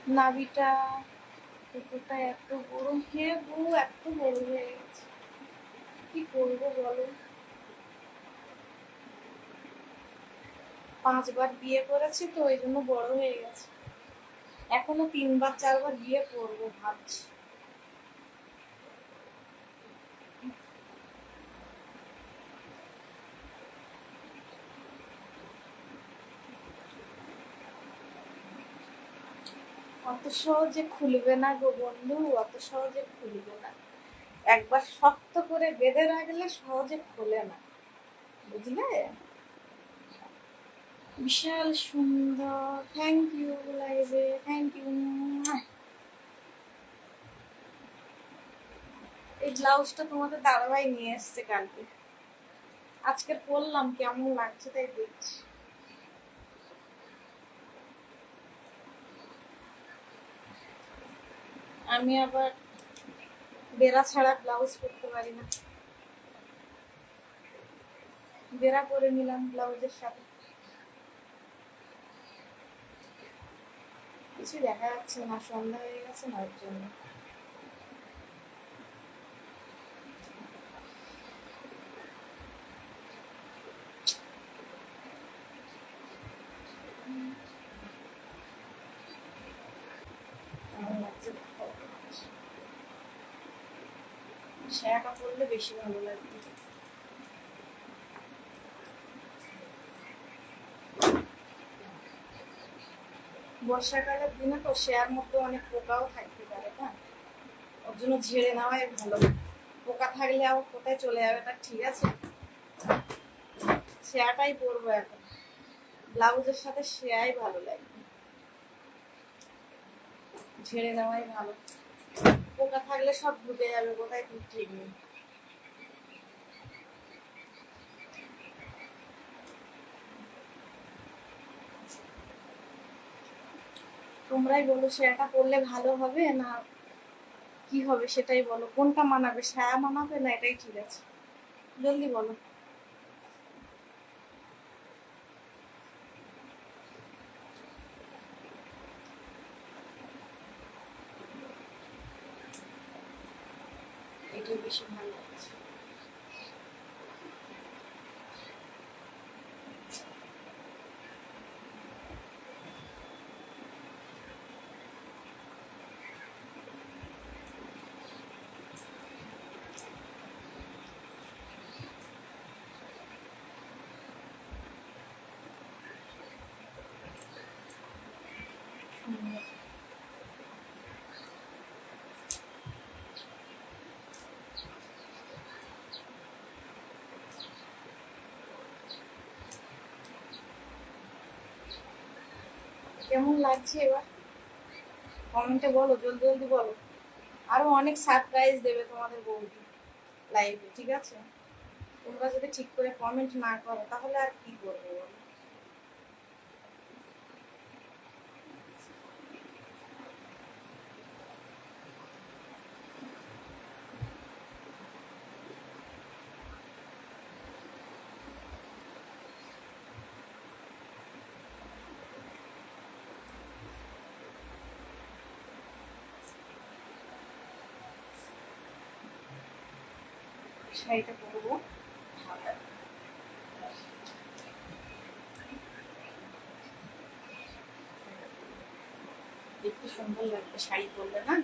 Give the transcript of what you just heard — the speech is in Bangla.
নাভিটা কুকুরটা এত বড়, হে বউ এত বড় হয়ে গেছে, কি করবো বলো। 5বার বিয়ে করেছি তো ওই জন্য বড় হয়ে গেছে, এখনো 3-4বার বিয়ে করবো ভাবছি। অত সহজে খুলবে না গো বন্ধু, অত সহজে খুলবে না। একবার শক্ত করে বেঁধে রাখলে সহজে খোলে না, বুঝলে। বিশাল সুন্দর, থ্যাংক ইউ লাইবে, থ্যাংক ইউ। এই ব্লাউজটা তোমাদের দাদাভাই নিয়ে এসছে কালকে, আজকে পরলাম কেমন লাগছে তাই দেখছি। আমি আবার বেড়া ছাড়া ব্লাউজ পরতে পারি না, বেড়া করে নিলাম ব্লাউজের সাথে। কিছু দেখা যাচ্ছে না, সন্ধ্যা হয়ে গেছে না, ওর জন্য। কেমন লাগছে দেখো। সায়াটা পরলে বেশি ভালো লাগবে। বর্ষাকালের দিনে তো শেয়ার মধ্যে অনেক পোকাও থাকতে পারে না, ওর জন্য ঝেড়ে নেওয়াই ভালো। পোকা থাকলে আবার কোথায় চলে যাবে, তার ঠিক আছে। শেয়াটাই পরবো এখন, ব্লাউজের সাথে শেয়াই ভালো লাগবে, ঝেড়ে নেওয়াই ভালো। পোকা থাকলে সব ঢুকে যাবে কোথায় ঠিক নেই। তোমরাই বলো শেয়ারটা পরলে ভালো হবে না কি হবে, সেটাই বলো, কোনটা মানাবে, সায়া মানাবে না এটাই ঠিক আছে, জলদি বলো। এটাই বেশি ভালো লাগছে। কেমন লাগছে এবার কমেন্টে বলো, জলদি জলদি বলো। আরো অনেক সারপ্রাইজ দেবে তোমাদের বৌদি লাইভে, ঠিক আছে। তোমরা যদি ঠিক করে কমেন্ট না করো তাহলে আর কি করবো বলো। শাড়িটা পরবো, দেখতে সুন্দর লাগবে শাড়ি পরলে না।